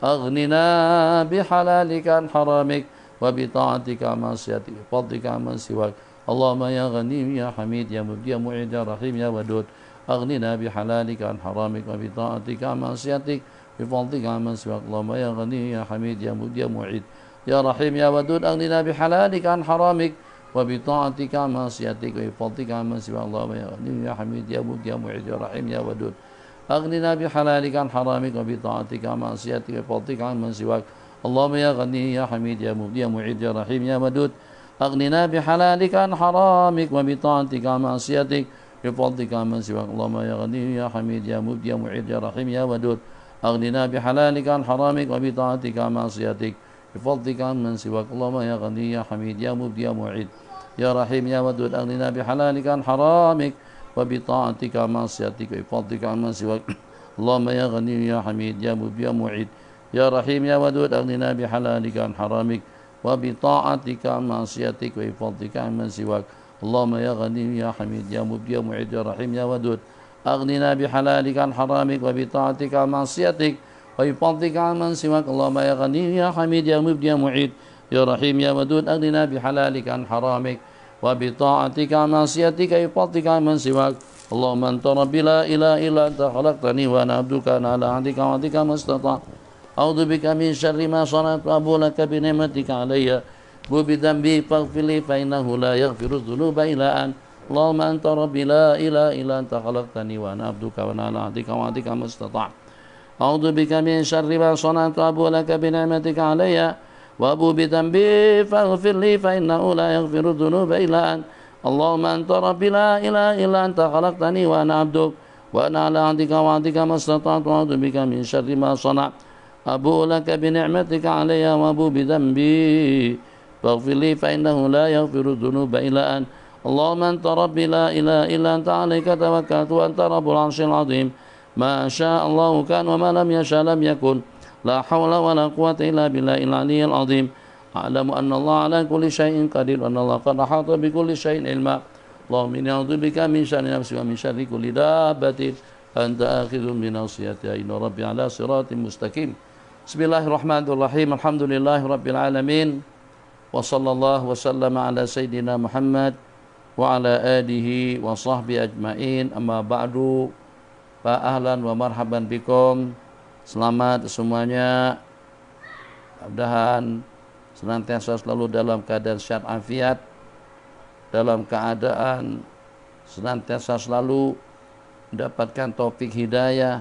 أغننا بحلالك عن حرامك وبطاعتك عن معصيتك بفضلك عن من سواك اللهم يا غني يا حميد يا مبدي يا معيد يا رحيم يا ودود أغننا بحلالك عن حرامك وبطاعتك عن معصيتك بفضلك عن من سواك اللهم يا غني يا حميد يا مبدي يا معيد يا رحيم يا ودود أغننا بحلالك عن حرامك وبطاعتك عن معصيتك وبفضلك عن من سواك اللهم يا غني يا حميد يا مبدي يا معيد يا رحيم يا ودود أغننا بحلالك عن حرامك وبطاعتك عن معصيتك وبفضلك عن من سواك اللهم يا غني يا حميد يا مبدي يا معيد يا رحيم يا ودود أغننا بحلالك عن حرامك وبطاعتك عن معصيتك بفضلك عن من سواك اللهم يا غني يا حميد يا مبدي يا معيد يا رحيم يا ودود أغننا بحلالك عن حرامك وبطاعتك عن معصيتك بفضلك عن من سواك اللهم يا غني يا حميد يا مبدي يا معيد يا رحيم يا ودود أغننا بحلالك عن حرامك وبطاعتك عن معصيتك بفضلك عن من سواك اللهم يا غني يا حميد يا مبدي يا معيد يا رحيم يا ودود أغننا بحلالك عن حرامك وبطاعتك عن معصيتك بفضلك عن من سواك اللهم يا غني يا حميد يا مبدي يا معيد يا رحيم يا ودود أغننا بحلالك عن حرامك وبطاعتك عن معصيتك وبفضلك عن من سواك اللهم يا غني يا حميد يا مبدي يا معيد يا رحيم يا ودود أغننا بحلالك عن حرامك وبطاعتك عن معصيتك بفضلك عن من سواك اللهم أنت ربي لا إله إلا أنت خلقتني وأنا عبدك أنا على عهدك ووعدك ما استطعت أعوذ بك من شر ما صنعت وأبو لك بنعمتك علي وبذنبي فاغفر لي فإنه لا يغفر الذنوب إلا أنت اللهم أنت ربي لا إله إلا أنت خلقتني وأنا عبدك وأنا على عهدك ووعدك ما استطعت أعوذ بك من شر ما صنعت وأبو لك بنعمتك علي وأبو بذنبي فاغفر لي فإنه لا يغفر الذنوب إلا أنت اللهم أنت ربي لا إله إلا أنت خلقتني وأنا عبدك وأنا على عهدك ووعدك ما استطعت أعوذ بك من شر ما صنعت أبو لك بنعمتك علي وأبو بذنبي فاغفر لي فإنه لا يغفر الذنوب إلا أنت اللهم أنت ربي لا إله إلا أنت عليك توكلت وأنت رب العرش العظيم ما شاء الله كان وما لم يشاء لم يكن لا حول ولا قوة إلا بالله العلي العظيم أعلم أن الله على كل شيء قدير وأن الله قد أحاط بكل شيء علما اللهم إني أعوذ بك من شر نفسي ومن شر كل دابة أنت آخذ بناصيتها إن ربي على صراط مستقيم بسم الله الرحمن الرحيم الحمد لله رب العالمين وصلى الله وسلم على سيدنا محمد وعلى آله وصحبه أجمعين أما بعد فأهلا ومرحبا بكم selamat semuanya. Mudah-mudahan senantiasa selalu dalam keadaan sehat afiat, dalam keadaan senantiasa selalu mendapatkan taufik hidayah,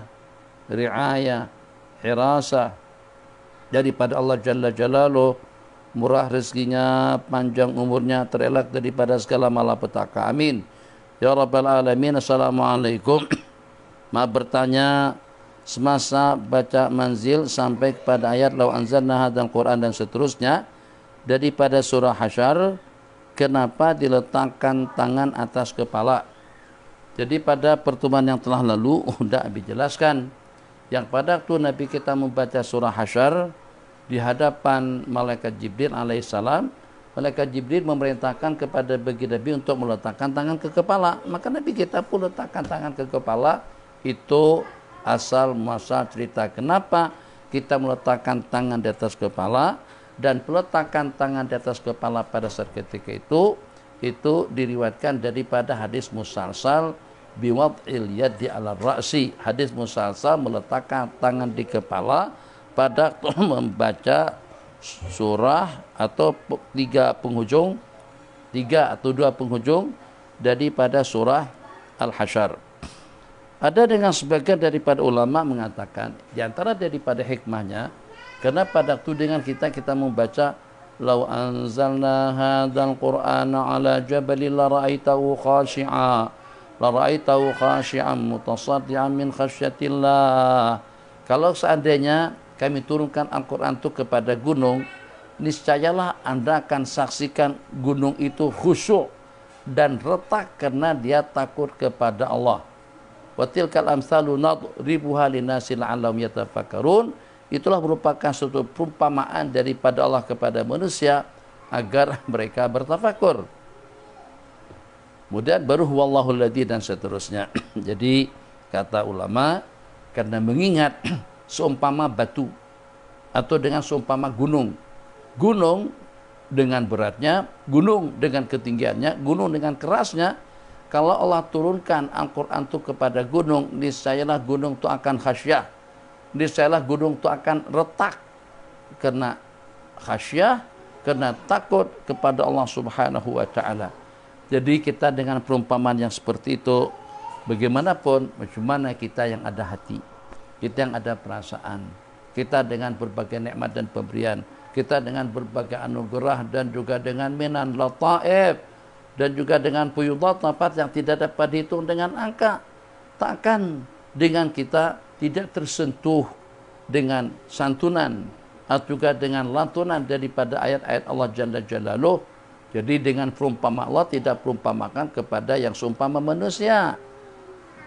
riayah, hirasah daripada Allah Jalla Jalaluh, murah rezekinya, panjang umurnya, terelak daripada segala malapetaka. Amin ya rabbal alamin. Assalamualaikum. Maaf bertanya, semasa baca manzil sampai kepada ayat law anzalna hadzal Quran dan seterusnya daripada surah Hasyr, kenapa diletakkan tangan atas kepala? Jadi pada pertemuan yang telah lalu sudah dijelaskan yang pada waktu Nabi kita membaca surah Hasyr di hadapan malaikat Jibril alaihissalam, malaikat Jibril memerintahkan kepada baginda Nabi untuk meletakkan tangan ke kepala. Maka Nabi kita pun letakkan tangan ke kepala. Itu asal muasal cerita kenapa kita meletakkan tangan di atas kepala, dan peletakan tangan di atas kepala pada saat ketika itu diriwayatkan daripada hadis musalsal biwad'il yadi ala ra'si. Hadis musalsal meletakkan tangan di kepala pada membaca surah atau tiga atau dua penghujung daripada surah Al-Hasyr. Ada dengan sebagian daripada ulama mengatakan di antara daripada hikmahnya, karena pada waktu dengan kita membaca law anzalna hadzal qur'ana ala jabalin la ra'aitahu khashi'an mutasaddian min khasyatillah. Kalau seandainya kami turunkan Al-Quran itu kepada gunung, niscayalah Anda akan saksikan gunung itu khusyuk dan retak karena dia takut kepada Allah. Wa tilkal amsalu nadribuha linnasi la'allahum yatafakkarun. Itulah merupakan suatu perumpamaan daripada Allah kepada manusia agar mereka bertafakur. Kemudian baru huwallahul ladzi dan seterusnya. Jadi kata ulama, karena mengingat seumpama batu atau dengan seumpama gunung dengan beratnya, gunung dengan ketinggiannya, gunung dengan kerasnya. Kalau Allah turunkan Al-Quran itu kepada gunung, niscayalah gunung itu akan khasyah, niscayalah gunung itu akan retak karena khasyah, karena takut kepada Allah Subhanahu wa ta'ala. Jadi kita dengan perumpamaan yang seperti itu, bagaimanapun, bagaimana kita yang ada hati, kita yang ada perasaan, kita dengan berbagai nikmat dan pemberian, kita dengan berbagai anugerah dan juga dengan minan lataif dan juga dengan fuyudat nafat yang tidak dapat dihitung dengan angka, takkan dengan kita tidak tersentuh dengan santunan atau juga dengan lantunan daripada ayat-ayat Allah Jalla Jalaluh. Jadi dengan perumpamaan Allah tidak perumpamakan kepada yang seumpama manusia,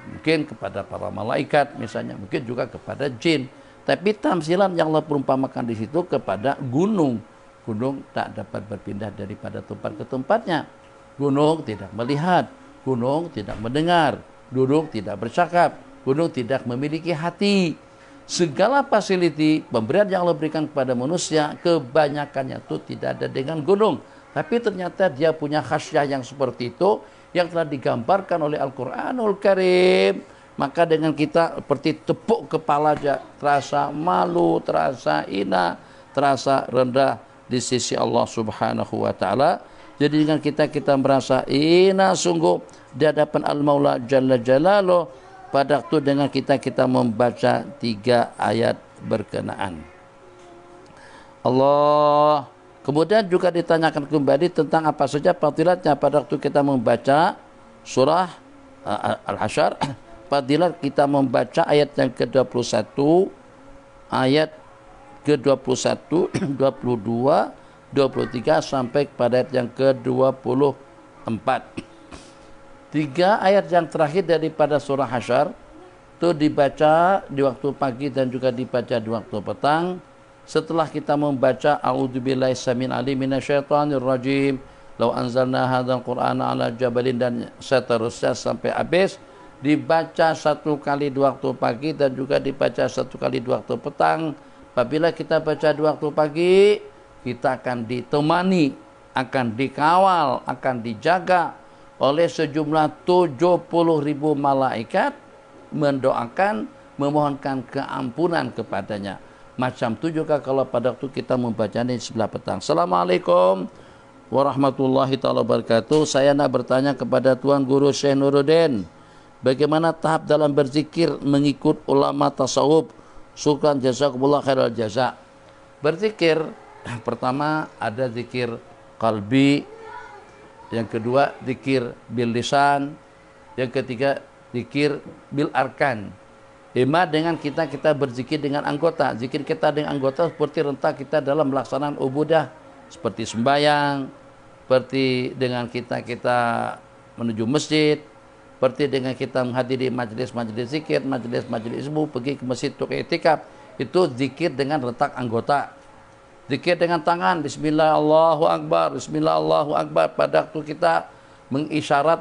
mungkin kepada para malaikat misalnya, mungkin juga kepada jin. Tapi tamsilan yang Allah perumpamakan di situ kepada gunung. Gunung tak dapat berpindah daripada tempat ke tempatnya. Gunung tidak melihat, gunung tidak mendengar, gunung tidak bercakap, gunung tidak memiliki hati. Segala fasiliti pemberian yang Allah berikan kepada manusia, kebanyakannya itu tidak ada dengan gunung. Tapi ternyata dia punya khasyah yang seperti itu, yang telah digambarkan oleh Al-Quranul Karim. Maka dengan kita seperti tepuk kepala aja, terasa malu, terasa hina, terasa rendah di sisi Allah Subhanahu wa ta'ala. Jadi dengan kita merasa hina sungguh di hadapan Al-Maula Jalla Jalaluh pada waktu dengan kita membaca 3 ayat berkenaan. Allah. Kemudian juga ditanyakan kembali tentang apa saja fadilatnya pada waktu kita membaca surah Al-Hasyr. Fadilat kita membaca ayat yang ke-21, ayat ke-21, 22, 23 sampai kepada ayat yang ke-24. 3 ayat yang terakhir daripada surah Hasyr itu dibaca di waktu pagi dan juga dibaca di waktu petang. Setelah kita membaca a'udzubillahi samil alim minasyaitonir rajim, law anzalna hadzal qur'ana ala jabalin dan seterusnya sampai habis, dibaca 1 kali di waktu pagi dan juga dibaca 1 kali di waktu petang. Apabila kita baca di waktu pagi, kita akan ditemani, akan dikawal, akan dijaga oleh sejumlah 70.000 malaikat mendoakan memohonkan keampunan kepadanya. Macam itu juga kalau pada waktu kita membacanya di sebelah petang. Assalamualaikum warahmatullahi taala wabarakatuh. Saya nak bertanya kepada Tuan Guru Syekh Nuruddin, bagaimana tahap dalam berzikir mengikut ulama tasawuf? Syukran jazakumullah khairal jaza. Berzikir pertama ada zikir qalbi, yang kedua zikir bil lisan, yang ketiga zikir bil arkan. Ima dengan kita berzikir dengan anggota. Zikir kita dengan anggota seperti rentak kita dalam pelaksanaan ubudah, seperti sembahyang, seperti dengan kita menuju masjid, seperti dengan kita menghadiri majelis-majelis zikir, majelis-majelis ilmu, pergi ke masjid untuk i'tikaf. Itu zikir dengan rentak anggota. Zikir dengan tangan, bismillah Allahu akbar, bismillah Allahu akbar. Pada waktu kita mengisyarat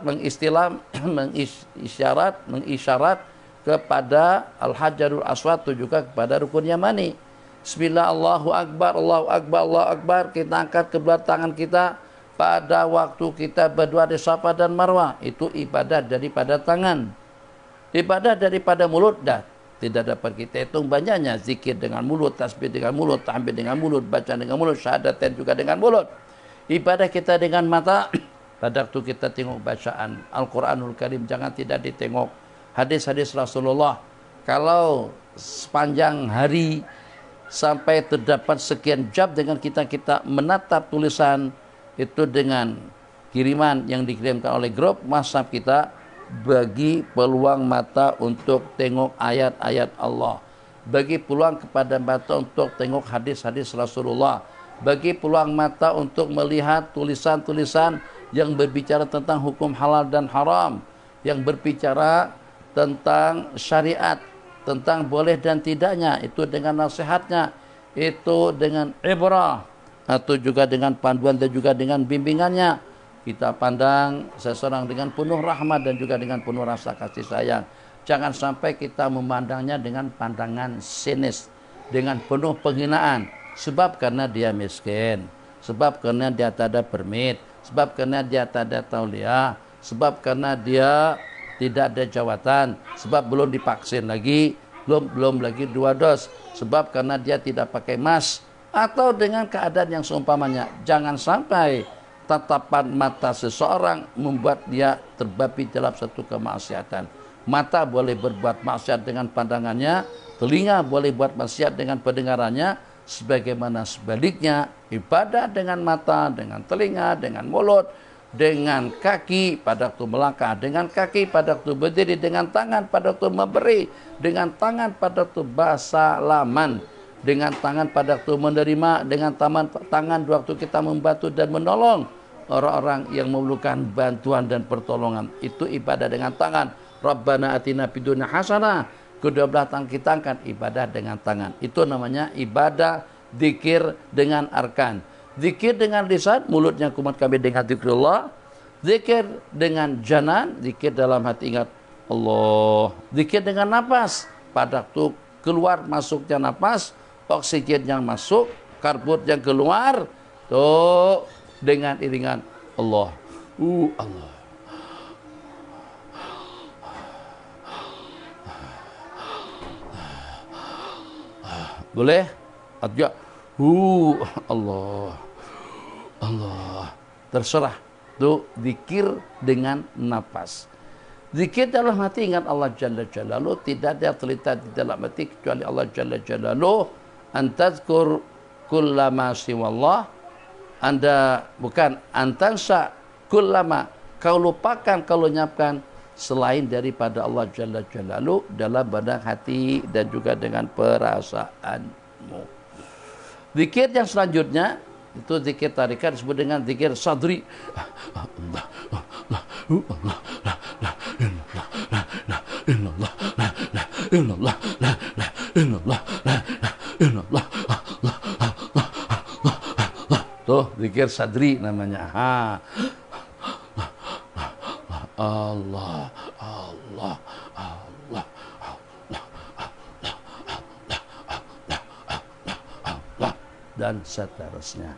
kepada Al-Hajarul Aswad, itu juga kepada rukun Yamani. Bismillah Allahu akbar, Allahu akbar, Allahu akbar. Kita angkat kedua tangan kita pada waktu kita berdoa di Safa dan Marwah. Itu ibadah daripada tangan. Ibadah daripada mulut dah tidak dapat kita hitung banyaknya. Zikir dengan mulut, tasbih dengan mulut, tahmid dengan mulut, baca dengan mulut, syahadatain juga dengan mulut. Ibadah kita dengan mata pada waktu kita tengok bacaan Al-Quranul Karim, jangan tidak ditengok hadis-hadis Rasulullah. Kalau sepanjang hari sampai terdapat sekian jam dengan kita menatap tulisan itu dengan kiriman yang dikirimkan oleh grup WhatsApp kita, bagi peluang mata untuk tengok ayat-ayat Allah, bagi peluang kepada mata untuk tengok hadis-hadis Rasulullah, bagi peluang mata untuk melihat tulisan-tulisan yang berbicara tentang hukum halal dan haram, yang berbicara tentang syariat, tentang boleh dan tidaknya, itu dengan nasihatnya, itu dengan ibrah, atau juga dengan panduan dan juga dengan bimbingannya. Kita pandang seseorang dengan penuh rahmat dan juga dengan penuh rasa kasih sayang. Jangan sampai kita memandangnya dengan pandangan sinis, dengan penuh penghinaan, sebab karena dia miskin, sebab karena dia tak ada permit, sebab karena dia tak ada tauliah, sebab karena dia tidak ada jawatan, sebab belum divaksin lagi, belum lagi 2 dos, sebab karena dia tidak pakai mask, atau dengan keadaan yang seumpamanya. Jangan sampai tatapan mata seseorang membuat dia terbabi dalam satu kemaksiatan. Mata boleh berbuat maksiat dengan pandangannya, telinga boleh buat maksiat dengan pendengarannya, sebagaimana sebaliknya ibadah dengan mata, dengan telinga, dengan mulut, dengan kaki pada waktu melangkah, dengan kaki pada waktu berdiri, dengan tangan pada waktu memberi, dengan tangan pada waktu bersalaman, dengan tangan pada waktu menerima, dengan tangan waktu kita membantu dan menolong orang-orang yang memerlukan bantuan dan pertolongan. Itu ibadah dengan tangan. Rabbana atina fid dunya hasanah. Kedua belah tangan kita angkat, ibadah dengan tangan. Itu namanya ibadah zikir dengan arkan. Zikir dengan lisan, mulutnya kumat kami dengan zikrullah. Zikir dengan janan, zikir dalam hati ingat Allah. Zikir dengan nafas, pada waktu keluar masuknya nafas, oksigen yang masuk, karbon yang keluar, tuh dengan iringan Allah. Allah. Boleh? Atau Allah. Allah. Terserah. Itu zikir dengan nafas. Zikir dalam hati ingat Allah Jalla Jalaluh. Tidak ada terlintas di dalam hati kecuali Allah Jalla Jalaluh. Antazkur kullama siwallah. Anda bukan antansa kullama. Kau lupakan, kau lenyapkan selain daripada Allah Jalla Jalaluh dalam badan hati dan juga dengan perasaanmu. Zikir yang selanjutnya itu zikir tarikat disebut dengan zikir sadri. Allah, Allah, Allah, la illallah, la illallah, la illallah, la illallah, la illallah, Allah, Allah, Allah. Tuh zikir sadri namanya. Allah, Allah, Allah, Allah, dan seterusnya.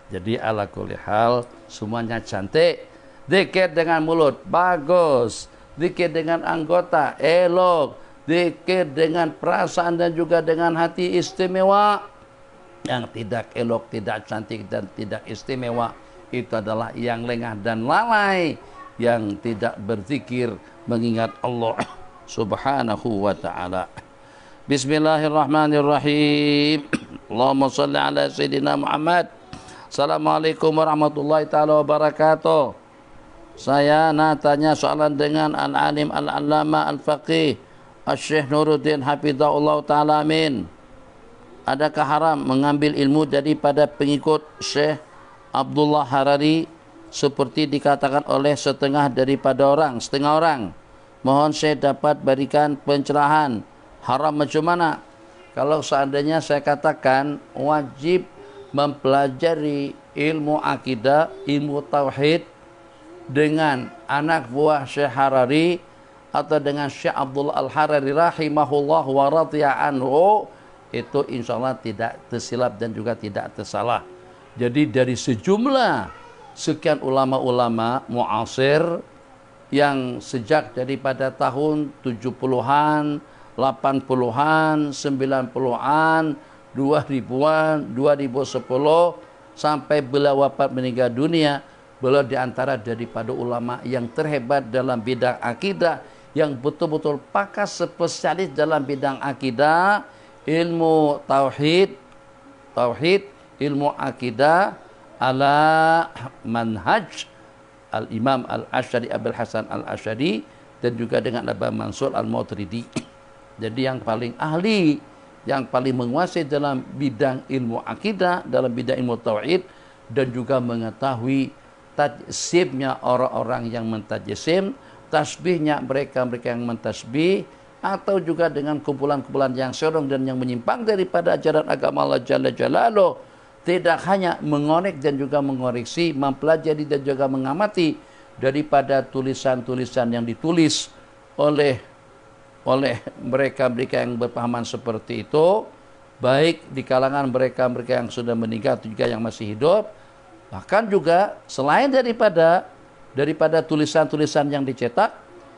Jadi ala kulli hal semuanya cantik. Zikir dengan mulut bagus, zikir dengan anggota elok, zikir dengan perasaan dan juga dengan hati istimewa. Yang tidak elok, tidak cantik dan tidak istimewa itu adalah yang lengah dan lalai, yang tidak berzikir mengingat Allah Subhanahu wa taala. Bismillahirrahmanirrahim. Allahumma shalli ala sayyidina Muhammad. Assalamualaikum warahmatullahi taala wabarakatuh. Saya nak tanya soalan dengan al-alim al-allama al-faqih Syekh Nuruddin hafizahullah taala amin. Adakah haram mengambil ilmu daripada pengikut Syekh Abdullah Harari seperti dikatakan oleh setengah orang? Mohon saya dapat berikan pencerahan. Haram macam mana? Kalau seandainya saya katakan wajib mempelajari ilmu akidah, ilmu tauhid dengan anak buah Syekh Harari atau dengan Syekh Abdullah Al-Harari rahimahullah wa radhiya anhu, itu insyaallah tidak tersilap dan juga tidak tersalah. Jadi dari sejumlah sekian ulama-ulama muasir yang sejak daripada tahun 70-an, 80-an, 90-an, 2000-an, 2010 sampai beliau wafat meninggal dunia, beliau diantara daripada ulama yang terhebat dalam bidang akidah, yang betul-betul pakar spesialis dalam bidang akidah, ilmu tauhid, ilmu akidah ala manhaj Al-Imam Al-Asy'ari Abul Hasan Al-Asy'ari dan juga dengan Aba Mansur Al-Maturidi. Jadi yang paling ahli, yang paling menguasai dalam bidang ilmu akidah, dalam bidang ilmu tauhid, dan juga mengetahui tajsimnya orang-orang yang mentajsim, tasbihnya mereka yang mentasbih, atau juga dengan kumpulan-kumpulan yang sorong dan yang menyimpang daripada ajaran agama Allah Jalla Jalaluh. Tidak hanya mengorek dan juga mengoreksi, mempelajari dan juga mengamati daripada tulisan-tulisan yang ditulis oleh mereka yang berpahaman seperti itu, baik di kalangan mereka yang sudah meninggal atau juga yang masih hidup. Bahkan juga selain daripada tulisan-tulisan yang dicetak,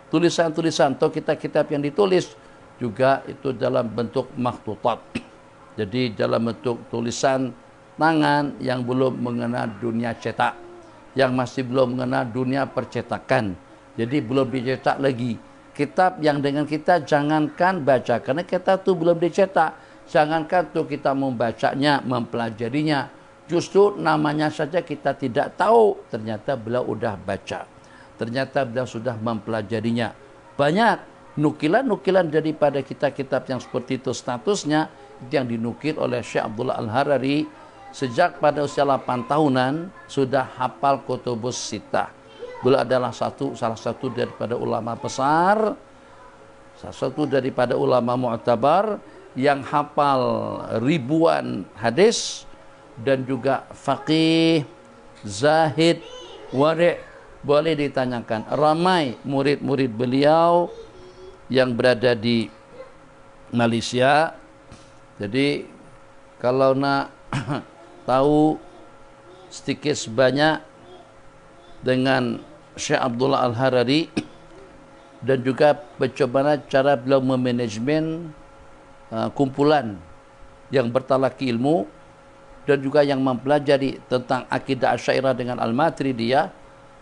tulisan-tulisan atau kitab-kitab yang ditulis juga itu dalam bentuk makhtutat. Jadi dalam bentuk tulisan tangan yang belum mengenal dunia cetak, yang masih belum mengenal dunia percetakan. Jadi belum dicetak lagi. Kitab yang dengan kita jangankan baca, karena kita tuh belum dicetak. Jangankan tuh kita membacanya, mempelajarinya. Justru namanya saja kita tidak tahu. Ternyata beliau udah baca. Ternyata beliau sudah mempelajarinya. Banyak nukilan-nukilan daripada kitab-kitab yang seperti itu statusnya, yang dinukil oleh Syekh Abdullah Al-Harari sejak pada usia 8 tahunan sudah hafal Kutubus Sittah. Beliau adalah salah satu daripada ulama besar, salah satu daripada ulama mu'tabar yang hafal ribuan hadis dan juga faqih, zahid, wari'. Boleh ditanyakan, ramai murid-murid beliau yang berada di Malaysia. Jadi kalau nak tahu sedikit sebanyak dengan Syekh Abdullah Al-Harari dan juga bagaimana cara beliau memanajemen kumpulan yang bertalaki ilmu dan juga yang mempelajari tentang akidah Asy'ariyah dengan Al-Maturidiyah,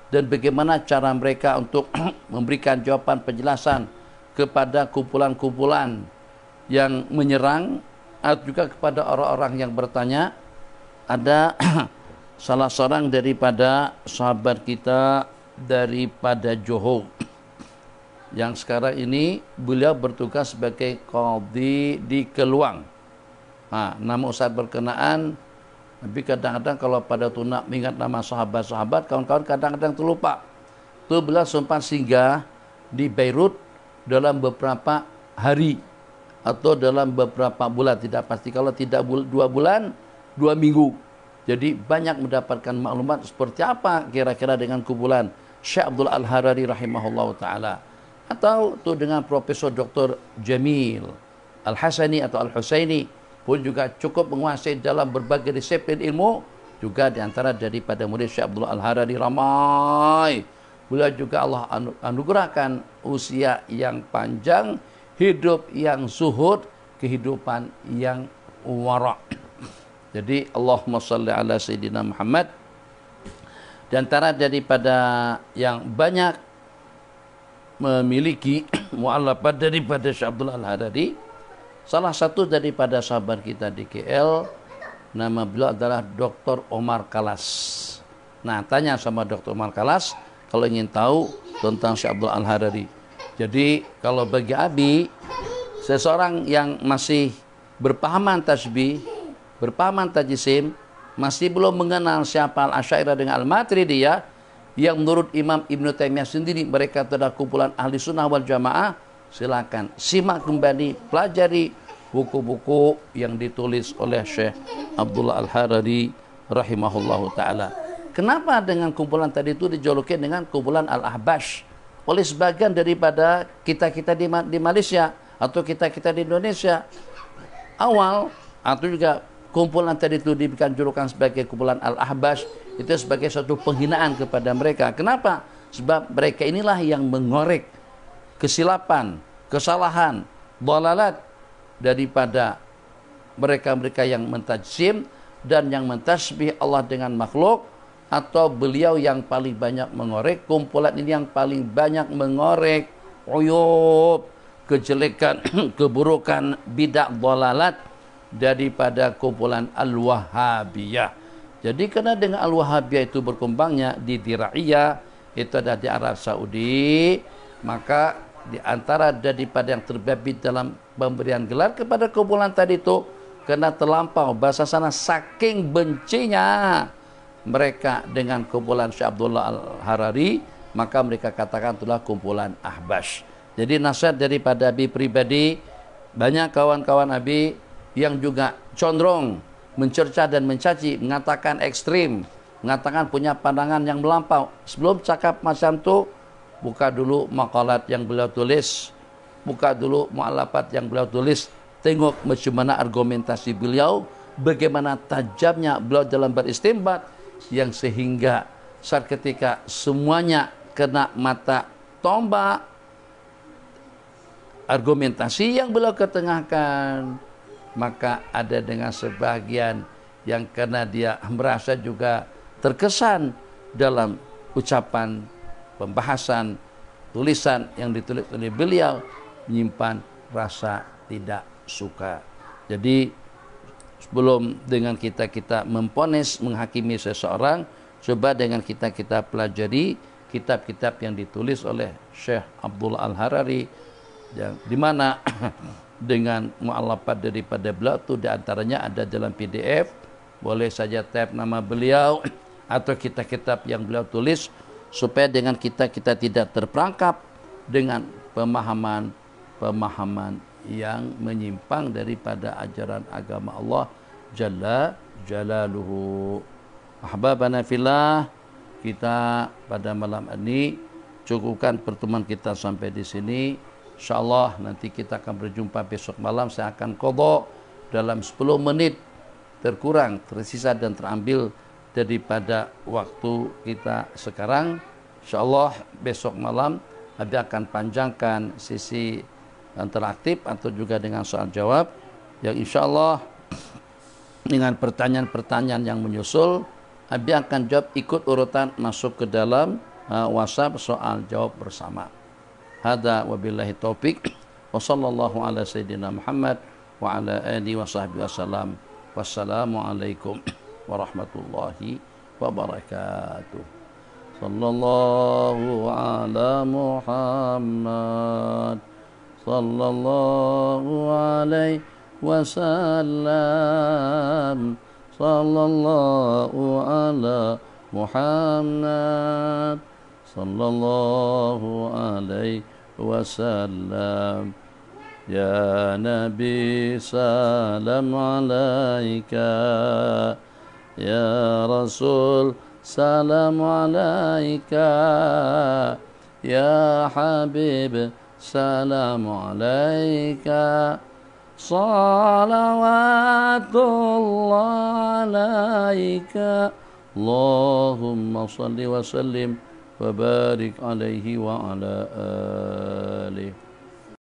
dan bagaimana cara mereka untuk memberikan jawaban penjelasan kepada kumpulan-kumpulan yang menyerang, atau juga kepada orang-orang yang bertanya. Ada salah seorang daripada sahabat kita daripada Johor yang sekarang ini beliau bertugas sebagai qadhi di Keluang. Nama ustaz berkenaan, tapi kadang-kadang kalau pada tu nak mengingat nama sahabat-sahabat, kawan-kawan kadang-kadang terlupa. Tu beliau sempat singgah di Beirut dalam beberapa hari atau dalam beberapa bulan, tidak pasti. Kalau tidak 2 bulan, 2 minggu. Jadi banyak mendapatkan maklumat seperti apa kira-kira dengan kumpulan Syekh Abdullah Al-Harari rahimahullah ta'ala. Atau tu dengan Profesor Dr. Jamil Al-Hasani atau Al-Husaini pun juga cukup menguasai dalam berbagai disiplin ilmu, juga diantara daripada murid Syekh Abdullah Al-Harari ramai. Beliau juga Allah anugerahkan usia yang panjang hidup yang zuhud, kehidupan yang wara'. Jadi Allahumma salli ala Sayyidina Muhammad. Di antara daripada yang banyak memiliki mu'allafat daripada Syekh Abdul Al-Harari, salah satu daripada sahabat kita di KL, nama beliau adalah Dr. Omar Kalas. Nah, tanya sama Dr. Omar Kalas kalau ingin tahu tentang Syekh Abdul Al-Harari. Jadi kalau bagi Abi, seseorang yang masih berpahaman tasbih, berpahaman tajisim, masih belum mengenal siapa Al-Asy'ariyah dengan Al-Maturidiyah, yang menurut Imam Ibn Taimiyah sendiri mereka adalah kumpulan ahli sunnah wal jamaah, silakan simak kembali, pelajari buku-buku yang ditulis oleh Syekh Abdullah Al-Harari rahimahullahu ta'ala. Kenapa dengan kumpulan tadi itu dijuluki dengan kumpulan Al-Ahbash oleh sebagian daripada kita-kita di Malaysia atau kita-kita di Indonesia awal, atau juga kumpulan tadi itu diberikan julukan sebagai kumpulan Al-Ahbash, itu sebagai suatu penghinaan kepada mereka. Kenapa? Sebab mereka inilah yang mengorek kesilapan, kesalahan, dhalalat daripada mereka-mereka yang mentajsim dan yang mentasbih Allah dengan makhluk, atau beliau yang paling banyak mengorek, kumpulan ini yang paling banyak mengorek uyub, kejelekan, keburukan, bidah, dhalalat daripada kumpulan Al-Wahhabiyah. Jadi karena dengan Al-Wahhabiyah itu berkembangnya di Dira'iyah, itu ada di Arab Saudi, maka di antara daripada yang terbabit dalam pemberian gelar kepada kumpulan tadi itu, karena terlampau bahasa sana saking bencinya mereka dengan kumpulan Syekh Abdullah Al-Harari, maka mereka katakan itulah kumpulan Ahbash. Jadi nasihat daripada Abi pribadi, banyak kawan-kawan Abi yang juga condong mencerca dan mencaci, mengatakan ekstrim, mengatakan punya pandangan yang melampau. Sebelum cakap macam itu, buka dulu makalat yang beliau tulis, buka dulu mu'allafat yang beliau tulis, tengok bagaimana argumentasi beliau, bagaimana tajamnya beliau dalam beristimbat, yang sehingga saat ketika semuanya kena mata tombak argumentasi yang beliau ketengahkan, maka ada dengan sebagian yang karena dia merasa juga terkesan dalam ucapan, pembahasan, tulisan yang ditulis oleh beliau, menyimpan rasa tidak suka. Jadi sebelum dengan kita memponis, menghakimi seseorang, coba dengan kita pelajari kitab-kitab yang ditulis oleh Syekh Abdullah Al-Harari, yang dimana dengan mu'allafat daripada beliau itu diantaranya ada dalam PDF, boleh saja tab nama beliau atau kitab-kitab yang beliau tulis, supaya dengan kita tidak terperangkap dengan pemahaman yang menyimpang daripada ajaran agama Allah Jalla Jalaluhu. Ahbabana fillah, kita pada malam ini cukupkan pertemuan kita sampai di sini. InsyaAllah nanti kita akan berjumpa besok malam. Saya akan qadha dalam 10 menit terkurang, tersisa dan terambil daripada waktu kita sekarang. InsyaAllah besok malam Abi akan panjangkan sisi interaktif atau juga dengan soal jawab, yang InsyaAllah dengan pertanyaan-pertanyaan yang menyusul, Abi akan jawab ikut urutan masuk ke dalam WhatsApp soal jawab bersama. Hada wabillahi taufik wa sallallahu ala sayyidina Muhammad wa ala alihi wa sahbihi wasallam. Wassalamualaikum warahmatullahi wabarakatuh. Sallallahu ala Muhammad sallallahu alaihi wasallam. Sallallahu ala Muhammad sallallahu alaihi wasallam. Ya Nabi salam alaika, ya Rasul salam alaika, ya Habib salam alaika, salawatullah alaika, Allahumma salli wa sallim wa barik alaihi wa ala alihi.